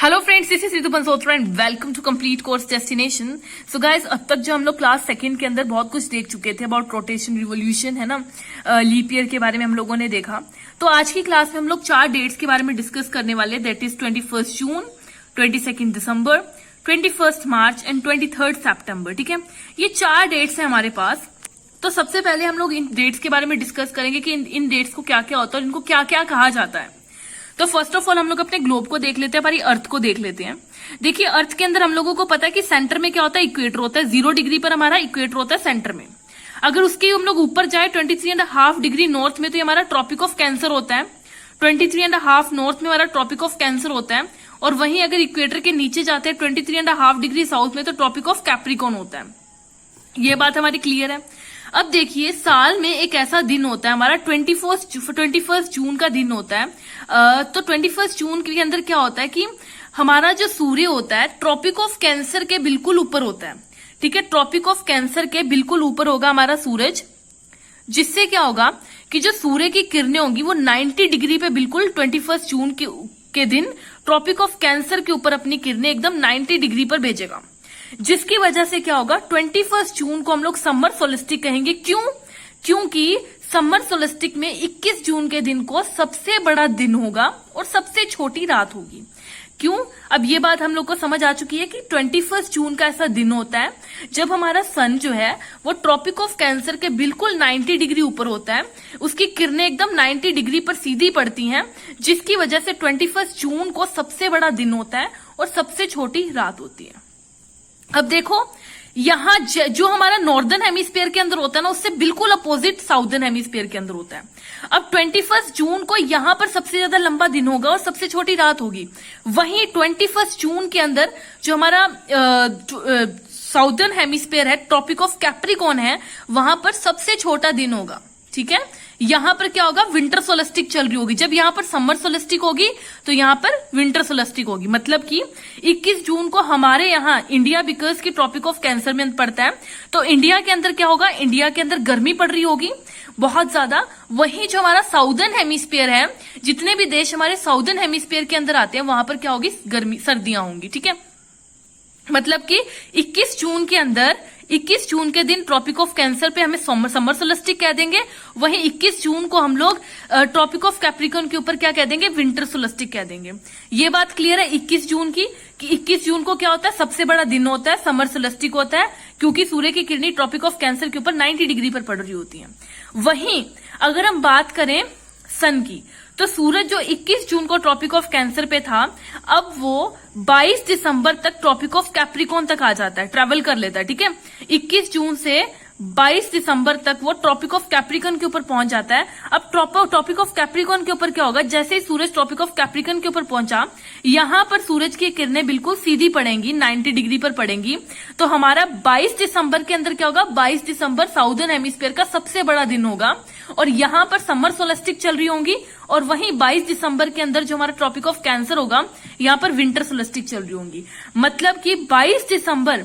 Hello friends, this is Ritu Bansotra and welcome to complete course destination. So guys, अब तक जो हम लोग क्लास सेकंड के अंदर बहुत कुछ देख चुके थे अबाउट रोटेशन रिवोल्यूशन, है ना, लीप ईयर के बारे में हम लोगों ने देखा। तो आज की क्लास में हम लोग 4 डेट्स के बारे में डिस्कस करने वाले, that is 21 June, 22 December, 21 March and 23 सितंबर। ठीक है, ये 4 डेट्स है हमारे पास। तो सबसे पहले हम लोग इन डेट्स के बारे में डिस्कस करेंगे कि इन डेट्स को क्या क्या होता है और इनको क्या क्या कहा जाता है। तो फर्स्ट ऑफ ऑल हम लोग अपने ग्लोब को देख लेते हैं, हमारी अर्थ को देख लेते हैं। देखिए, अर्थ के अंदर हम लोगों को पता है कि सेंटर में क्या होता है, इक्वेटर होता है। 0 डिग्री पर हमारा इक्वेटर होता है सेंटर में। अगर उसके हम लोग ऊपर जाए 23.5 डिग्री नॉर्थ में, तो ये हमारा ट्रॉपिक ऑफ कैंसर होता है। 23.5 नॉर्थ में हमारा ट्रॉपिक ऑफ कैंसर होता है। और वहीं अगर इक्वेटर के नीचे जाते हैं 23.5 डिग्री साउथ में, तो ट्रॉपिक ऑफ कैप्रिकॉर्न होता है। ये बात हमारी क्लियर है। अब देखिए, साल में एक ऐसा दिन होता है हमारा 21 जून का दिन होता है। तो 21 जून के अंदर क्या होता है कि हमारा जो सूर्य होता है ट्रॉपिक ऑफ कैंसर के बिल्कुल ऊपर होता है। ठीक है, ट्रॉपिक ऑफ कैंसर के बिल्कुल ऊपर होगा हमारा सूरज, जिससे क्या होगा कि जो सूर्य की किरणें होंगी वो 90 डिग्री पे बिल्कुल 21 जून के दिन ट्रॉपिक ऑफ कैंसर के ऊपर अपनी किरणें एकदम 90 डिग्री पर भेजेगा। जिसकी वजह से क्या होगा, 21 जून को हम लोग समर सोलिस्टिक कहेंगे। क्यों? क्योंकि समर सोलिस्टिक में 21 जून के दिन को सबसे बड़ा दिन होगा और सबसे छोटी रात होगी। क्यों? अब ये बात हम लोग को समझ आ चुकी है कि 21 जून का ऐसा दिन होता है जब हमारा सन जो है वो ट्रॉपिक ऑफ कैंसर के बिल्कुल 90 डिग्री ऊपर होता है। उसकी किरणें एकदम 90 डिग्री पर सीधी पड़ती हैं, जिसकी वजह से 21 जून को सबसे बड़ा दिन होता है और सबसे छोटी रात होती है। अब देखो, यहां जो हमारा नॉर्दर्न हेमिस्फीयर के अंदर होता है ना, उससे बिल्कुल अपोजिट साउदर्न हेमिस्फीयर के अंदर होता है। अब 21 जून को यहां पर सबसे ज्यादा लंबा दिन होगा और सबसे छोटी रात होगी। वहीं 21 जून के अंदर जो हमारा साउदर्न हेमिस्फीयर है, ट्रॉपिक ऑफ कैप्रिकॉर्न है, वहां पर सबसे छोटा दिन होगा। ठीक है, यहां पर क्या होगा, विंटर सोलिस्टिक चल रही होगी। जब यहां पर समर सोलिस्टिक होगी तो यहां पर विंटर सोलिस्टिक होगी। मतलब कि 21 जून को हमारे यहां इंडिया, बिकॉज की ट्रॉपिक ऑफ कैंसर में पड़ता है, तो इंडिया के अंदर क्या होगा, इंडिया के अंदर गर्मी पड़ रही होगी बहुत ज्यादा। वहीं जो हमारा साउदर्न हेमिस्फीयर है, जितने भी देश हमारे साउदर्न हेमिस्फीयर के अंदर आते हैं, वहां पर क्या होगी, गर्मी, सर्दियां होंगी। ठीक है, मतलब कि 21 जून के दिन ट्रॉपिक ऑफ कैंसर पे हमें समर सोलिस्टिक कह देंगे। वहीं 21 जून को हम लोग ट्रॉपिक ऑफ कैप्रिकॉर्न के ऊपर क्या कह देंगे, विंटर सोलिस्टिक कह देंगे। ये बात क्लियर है 21 जून की, कि 21 जून को क्या होता है, सबसे बड़ा दिन होता है, समर सोलिस्टिक होता है, क्योंकि सूर्य की किरणें ट्रॉपिक ऑफ कैंसर के ऊपर 90 डिग्री पर पड़ रही होती है। वहीं अगर हम बात करें सन की, तो सूरज जो 21 जून को ट्रॉपिक ऑफ कैंसर पे था, अब वो 22 दिसंबर तक ट्रॉपिक ऑफ कैप्रिकॉर्न तक आ जाता है, ट्रेवल कर लेता है। ठीक है, 21 जून से 22 दिसंबर तक वो ट्रॉपिक ऑफ कैप्रिकॉर्न के ऊपर पहुंच जाता है। अब ट्रॉपिक ऑफ कैप्रिकॉर्न के ऊपर क्या होगा, जैसे ही सूरज ट्रॉपिक ऑफ कैप्रिकॉर्न के ऊपर पहुंचा, यहां पर सूरज की किरणें बिल्कुल सीधी पड़ेंगी, 90 डिग्री पर पड़ेंगी। तो हमारा 22 दिसंबर के अंदर क्या होगा, 22 दिसंबर साउदर्न हेमिस्फीयर का सबसे बड़ा दिन होगा और यहां पर समर सोलिस्टिक चल रही होंगी। और वहीं 22 दिसंबर के अंदर जो हमारा ट्रॉपिक ऑफ कैंसर होगा, यहां पर विंटर सोलिस्टिक चल रही होंगी। मतलब कि 22 दिसंबर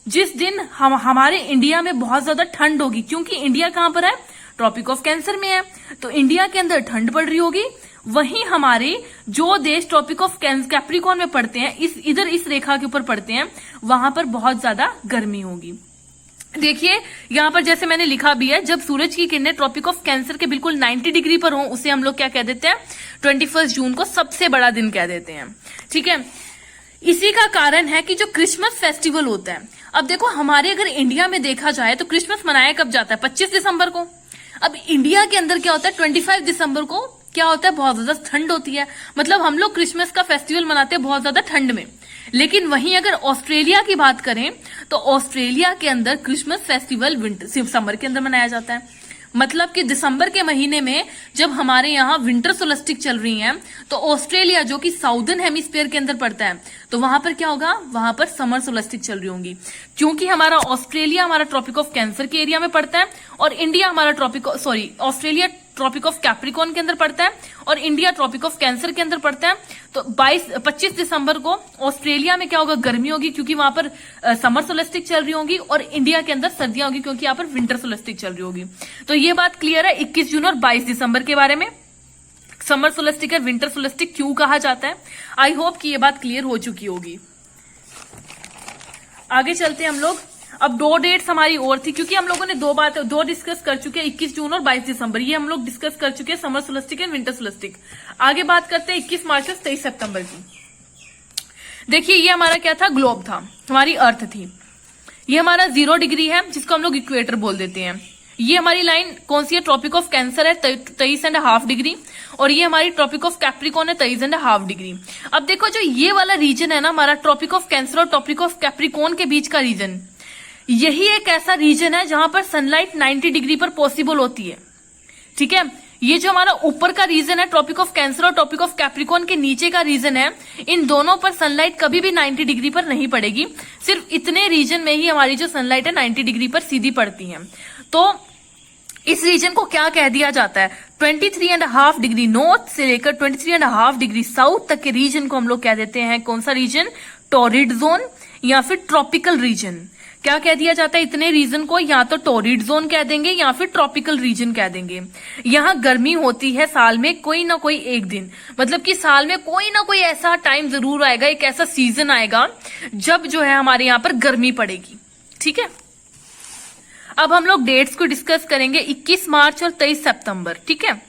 जिस दिन हमारे इंडिया में बहुत ज्यादा ठंड होगी, क्योंकि इंडिया कहां पर है, ट्रॉपिक ऑफ कैंसर में है, तो इंडिया के अंदर ठंड पड़ रही होगी। वहीं हमारे जो देश ट्रॉपिक ऑफ कैप्रिकॉर्न में पड़ते हैं, इस रेखा के ऊपर पड़ते हैं, वहां पर बहुत ज्यादा गर्मी होगी। देखिए, यहां पर जैसे मैंने लिखा भी है, जब सूरज की किरणें ट्रॉपिक ऑफ कैंसर के बिल्कुल 90 डिग्री पर हो, उसे हम लोग क्या कह देते हैं, 21 जून को सबसे बड़ा दिन कह देते हैं। ठीक है, इसी का कारण है कि जो क्रिसमस फेस्टिवल होता है, अब देखो हमारे अगर इंडिया में देखा जाए तो क्रिसमस मनाया कब जाता है, 25 दिसंबर को। अब इंडिया के अंदर क्या होता है, 25 दिसंबर को क्या होता है, बहुत ज्यादा ठंड होती है। मतलब हम लोग क्रिसमस का फेस्टिवल मनाते हैं बहुत ज्यादा ठंड में। लेकिन वहीं अगर ऑस्ट्रेलिया की बात करें, तो ऑस्ट्रेलिया के अंदर क्रिसमस फेस्टिवल समर के अंदर मनाया जाता है। मतलब कि दिसंबर के महीने में जब हमारे यहाँ विंटर सोलिस्टिक चल रही है, तो ऑस्ट्रेलिया जो कि साउदर्न हेमिस्फीयर के अंदर पड़ता है, तो वहां पर क्या होगा, वहां पर समर सोलिस्टिक चल रही होंगी। क्योंकि ऑस्ट्रेलिया हमारा ट्रॉपिक ऑफ कैंसर के एरिया में पड़ता है और इंडिया हमारा ऑस्ट्रेलिया ट्रॉपिक ऑफ कैप्रिकॉर्न के अंदर पड़ता है और इंडिया ट्रॉपिक ऑफ कैंसर के अंदर पड़ता है। तो 25 दिसंबर को ऑस्ट्रेलिया में क्या होगा, गर्मी होगी, क्योंकि वहां पर समर सोलिस्टिक चल रही होगी, और इंडिया के अंदर सर्दियां होगी, क्योंकि यहाँ पर विंटर सोलिस्टिक चल रही होगी। तो ये बात क्लियर है 21 जून और 22 दिसंबर के बारे में। समर सोलेस्टिक और विंटर सोलेस्टिक क्यों कहा जाता है। आई होप कि ये बात क्लियर हो चुकी होगी। आगे चलते हैं हम लोग। अब 2 डेट्स हमारी और थी, क्योंकि हम लोगों ने 2 डिस्कस कर चुके हैं, 21 जून और 22 दिसंबर, ये हम लोग डिस्कस कर चुके हैं, समर सोलेस्टिक एंड विंटर सोलेस्टिक। आगे बात करते हैं 21 मार्च और 23 सितंबर की। देखिए ये हमारा क्या था, ग्लोब था, हमारी अर्थ थी। ये हमारा 0 डिग्री है, जिसको हम लोग इक्वेटर बोल देते हैं। ये हमारी लाइन कौन सी है, ट्रॉपिक ऑफ कैंसर है 23.5 डिग्री, और ये हमारी ट्रॉपिक ऑफ कैप्रिकॉर्न है 23.5 डिग्री। अब देखो जो ये वाला रीजन है ना हमारा, ट्रॉपिक ऑफ कैंसर और ट्रॉपिक ऑफ कैप्रिकॉर्न के बीच का रीजन, यही एक ऐसा रीजन है जहां पर सनलाइट 90 डिग्री पर पॉसिबल होती है। ठीक है, ये जो हमारा ऊपर का रीजन है ट्रॉपिक ऑफ कैंसर और ट्रॉपिक ऑफ कैप्रिकॉर्न के नीचे का रीजन है, इन दोनों पर सनलाइट कभी भी 90 डिग्री पर नहीं पड़ेगी। सिर्फ इतने रीजन में ही हमारी जो सनलाइट है 90 डिग्री पर सीधी पड़ती है। तो इस रीजन को क्या कह दिया जाता है, 23.5 डिग्री नॉर्थ से लेकर 23.5 डिग्री साउथ तक के रीजन को हम लोग कह देते हैं कौन सा रीजन, टॉरिड जोन या फिर ट्रॉपिकल रीजन। क्या कह दिया जाता है, इतने रीजन को या तो टॉरिड जोन कह देंगे या फिर ट्रॉपिकल रीजन कह देंगे। यहाँ गर्मी होती है साल में कोई ना कोई एक दिन, मतलब कि साल में कोई ना कोई ऐसा टाइम जरूर आएगा, एक ऐसा सीजन आएगा जब जो है हमारे यहाँ पर गर्मी पड़ेगी। ठीक है, अब हम लोग डेट्स को डिस्कस करेंगे, 21 मार्च और 23 सितंबर। ठीक है,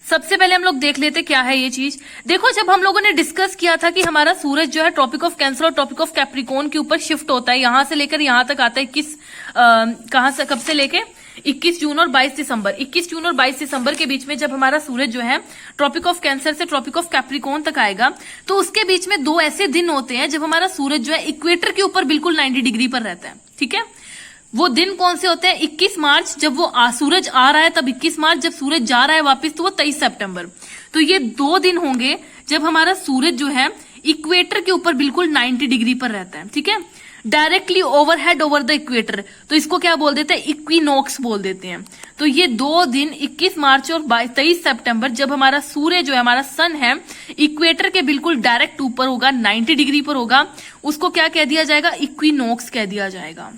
सबसे पहले हम लोग देख लेते क्या है ये चीज। देखो जब हम लोगों ने डिस्कस किया था कि हमारा सूरज जो है ट्रॉपिक ऑफ कैंसर और ट्रॉपिक ऑफ कैप्रिकॉर्न के ऊपर शिफ्ट होता है, यहां से लेकर यहां तक आता है 21 कहां से, कब से लेके 21 जून और 22 दिसंबर। 21 जून और 22 दिसंबर के बीच में जब हमारा सूरज जो है ट्रॉपिक ऑफ कैंसर से ट्रॉपिक ऑफ कैप्रिकॉर्न तक आएगा, तो उसके बीच में 2 ऐसे दिन होते हैं जब हमारा सूरज जो है इक्वेटर के ऊपर बिल्कुल 90 डिग्री पर रहता है। ठीक है, वो दिन कौन से होते हैं, 21 मार्च जब वो सूरज आ रहा है तब 21 मार्च, जब सूरज जा रहा है वापस तो वो 23 सितंबर। तो ये 2 दिन होंगे जब हमारा सूरज जो है इक्वेटर के ऊपर बिल्कुल 90 डिग्री पर रहता है। ठीक है, directly overhead over the equator, तो इसको क्या बोल देते हैं, इक्विनॉक्स बोल देते हैं। तो ये 2 दिन 21 मार्च और 23 सितंबर जब हमारा सूर्य जो है हमारा सन है इक्वेटर के बिल्कुल डायरेक्ट ऊपर होगा, 90 डिग्री पर होगा, उसको क्या कह दिया जाएगा, इक्विनॉक्स कह दिया जाएगा।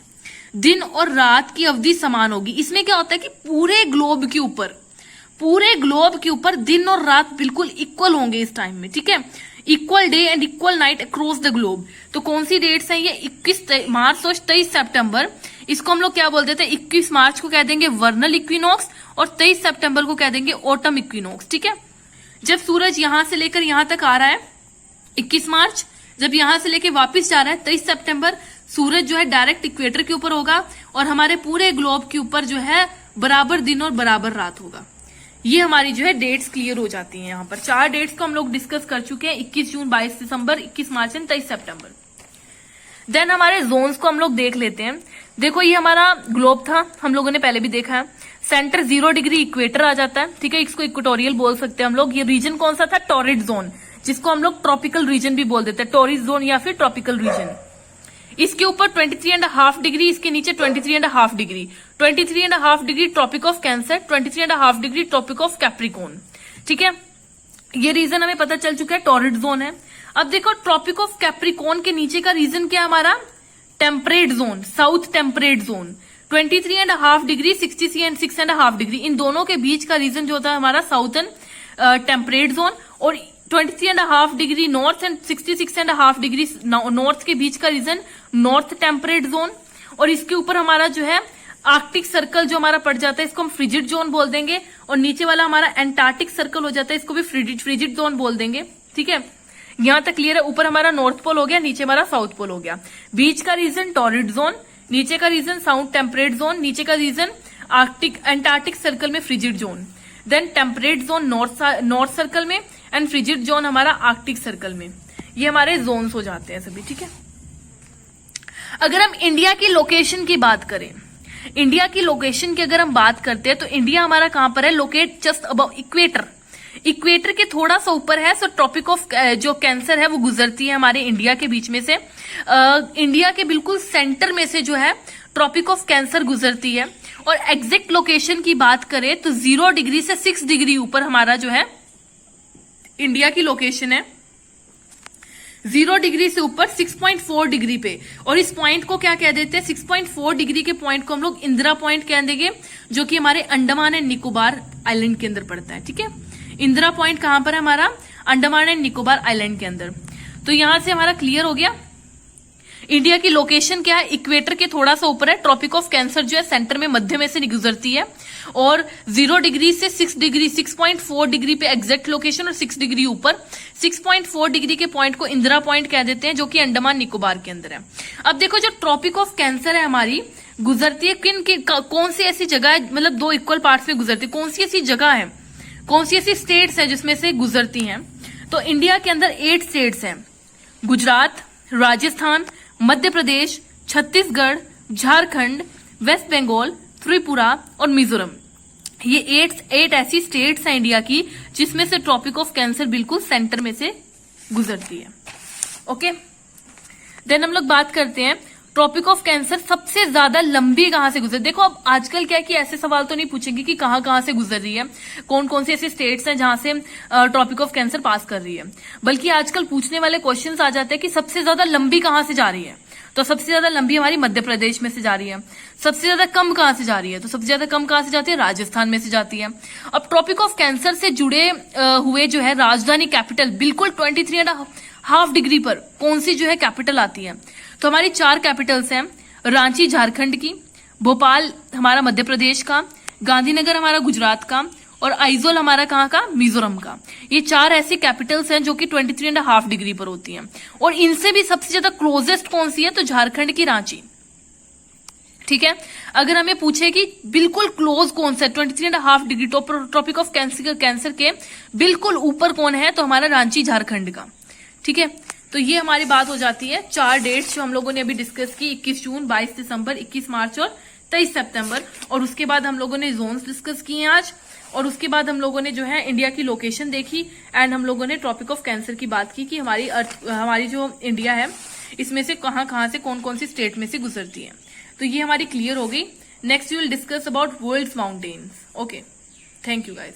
दिन और रात की अवधि समान होगी। इसमें क्या होता है कि पूरे ग्लोब के ऊपर दिन और रात बिल्कुल इक्वल होंगे इस टाइम में। ठीक है, equal day and equal night across the globe. तो कौन सी डेट्स हैं ये, 21 मार्च और 23 सितंबर। इसको हम लोग क्या बोल देते हैं, 21 मार्च को कह देंगे वर्नल इक्विनॉक्स और 23 सितंबर को कह देंगे ऑटम इक्विनॉक्स। ठीक है, जब सूरज यहां से लेकर यहां तक आ रहा है 21 मार्च, जब यहां से लेकर वापिस जा रहा है 23 सितंबर, सूरज जो है डायरेक्ट इक्वेटर के ऊपर होगा और हमारे पूरे ग्लोब के ऊपर जो है बराबर दिन और बराबर रात होगा। ये हमारी जो है डेट्स क्लियर हो जाती हैं। यहाँ पर 4 डेट्स को हम लोग डिस्कस कर चुके हैं, 21 जून, 22 दिसंबर, 21 मार्च एंड 23 सितंबर। देन हमारे जोन्स को हम लोग देख लेते हैं। देखो ये हमारा ग्लोब था, हम लोगों ने पहले भी देखा है, सेंटर 0 डिग्री इक्वेटर आ जाता है। ठीक है, इसको इक्वेटोरियल बोल सकते हैं हम लोग। ये रीजन कौन सा था, टॉरिड जोन, जिसको हम लोग ट्रॉपिकल रीजन भी बोल देते हैं, टॉरिड जोन या फिर ट्रॉपिकल रीजन। इसके ऊपर 23.5 डिग्री, इसके नीचे 23.5 degree, 23.5 degree tropic of cancer, 23.5 degree tropic of Capricorn. ठीक है, ये रीजन हमें पता चल चुका है, टॉरिड जोन है। अब देखो ट्रॉपिक ऑफ कैप्रिकॉर्न के नीचे का रीजन क्या हमारा, temperate zone, south temperate zone, 23.5 degree, 6.5 degree, इन दोनों के बीच का रीजन जो होता है हमारा साउथर्न टेम्परेट जोन, और 23.5 degree north and 66.5 degree north के बीच का रीजन नॉर्थ टेम्परेट जोन। और इसके ऊपर हमारा जो है आर्कटिक सर्कल जो हमारा पड़ जाता है, इसको हम फ्रिजिड जोन बोल देंगे, और नीचे वाला हमारा एंटार्क्टिक सर्कल हो जाता है, इसको भी फ्रिजिड जोन बोल देंगे। ठीक है, यहां तक क्लियर है। ऊपर हमारा नॉर्थ पोल हो गया, नीचे हमारा साउथ पोल हो गया। बीच का रीजन टॉरिड जोन, नीचे का रीजन साउथ टेम्परेट जोन, नीचे का रीजन आर्कटिक एंटार्क्टिक सर्कल में frigid zone, then temperate zone north circle में, एंड फ्रिजिड जोन हमारा आर्कटिक सर्कल में। ये हमारे जोन्स हो जाते हैं सभी। ठीक है, अगर हम इंडिया की लोकेशन की बात करें, इंडिया की लोकेशन की अगर हम बात करते हैं तो इंडिया हमारा कहां पर है, locate just above equator, equator के थोड़ा सा ऊपर है। सो ट्रॉपिक ऑफ जो कैंसर है वो गुजरती है हमारे इंडिया के बीच में से। इंडिया के बिल्कुल सेंटर में से जो है ट्रॉपिक ऑफ कैंसर गुजरती है। और एग्जैक्ट लोकेशन की बात करें तो 0 डिग्री से 6 डिग्री ऊपर हमारा जो है इंडिया की लोकेशन है, 0 डिग्री से ऊपर 6.4 डिग्री पे। और इस पॉइंट को क्या कह देते हैं, 6.4 डिग्री के पॉइंट को हम लोग इंदिरा पॉइंट कह देंगे, जो कि हमारे अंडमान एंड निकोबार आइलैंड के अंदर पड़ता है। ठीक है, इंदिरा पॉइंट कहां पर है हमारा? अंडमान एंड निकोबार आइलैंड के अंदर। तो यहां से हमारा क्लियर हो गया। इंडिया की लोकेशन क्या है? इक्वेटर के थोड़ा सा ऊपर है। ट्रॉपिक ऑफ कैंसर जो है सेंटर में मध्य में से गुजरती है और 0 डिग्री से 6 डिग्री 6.4 डिग्री पे एग्जैक्ट लोकेशन और 6 डिग्री ऊपर 6.4 डिग्री के पॉइंट को इंदिरा पॉइंट कह देते हैं, जो कि अंडमान निकोबार के अंदर है। अब देखो, जो ट्रॉपिक ऑफ कैंसर है हमारी गुजरती है कौन सी ऐसी जगह है, मतलब 2 इक्वल पार्ट्स में गुजरती है, कौन सी ऐसी जगह है, कौन सी ऐसी स्टेट्स है जिसमें से गुजरती हैं? तो इंडिया के अंदर 8 स्टेट्स हैं, गुजरात, राजस्थान, मध्य प्रदेश, छत्तीसगढ़, झारखंड, वेस्ट बंगाल, त्रिपुरा और मिजोरम। ये 8 ऐसी स्टेट्स हैं इंडिया की जिसमें से ट्रॉपिक ऑफ कैंसर बिल्कुल सेंटर में से गुजरती है। ओके, देन हम लोग बात करते हैं ट्रॉपिक ऑफ कैंसर सबसे ज्यादा लंबी कहां से गुजर। देखो, अब आजकल क्या है कि ऐसे सवाल तो नहीं पूछेंगे कि कहां से गुजर रही है, कौन कौन से ऐसे स्टेट्स हैं जहां से ट्रॉपिक ऑफ कैंसर पास कर रही है, बल्कि आजकल पूछने वाले क्वेश्चंस आ जाते हैं कि सबसे ज्यादा लंबी कहां से जा रही है। तो सबसे ज्यादा लंबी हमारी मध्य प्रदेश में से जा रही है। सबसे ज्यादा कम कहां से जा रही है? तो सबसे ज्यादा कम कहां से जाती है? राजस्थान में से जाती है। अब ट्रॉपिक ऑफ कैंसर से जुड़े हुए जो है राजधानी कैपिटल बिल्कुल 23.5 डिग्री पर कौन सी जो है कैपिटल आती है? तो हमारी 4 कैपिटल्स हैं, रांची झारखंड की, भोपाल हमारा मध्य प्रदेश का, गांधीनगर हमारा गुजरात का और आइजोल हमारा कहाँ का? मिजोरम का। ये 4 ऐसी कैपिटल्स हैं जो कि 23.5 डिग्री पर होती हैं। और इनसे भी सबसे ज्यादा क्लोजेस्ट कौन सी है? तो झारखंड की रांची। ठीक है, अगर हमें पूछे कि बिल्कुल क्लोज कौन सा है 23.5 डिग्री ट्रॉपिक ऑफ कैंसर के बिल्कुल ऊपर कौन है, तो हमारा रांची झारखंड का। ठीक है, तो ये हमारी बात हो जाती है 4 डेट्स जो हम लोगों ने अभी डिस्कस की, 21 जून, 22 दिसंबर, 21 मार्च और 23 सितंबर। और उसके बाद हम लोगों ने जोन्स डिस्कस किए आज, और उसके बाद हम लोगों ने जो है इंडिया की लोकेशन देखी एंड हम लोगों ने ट्रॉपिक ऑफ कैंसर की बात की कि हमारी जो इंडिया है इसमें से कहां से कौन कौन सी स्टेट में से गुजरती है। तो ये हमारी क्लियर हो गई। Next we will discuss about world's mountains. Okay, thank you guys.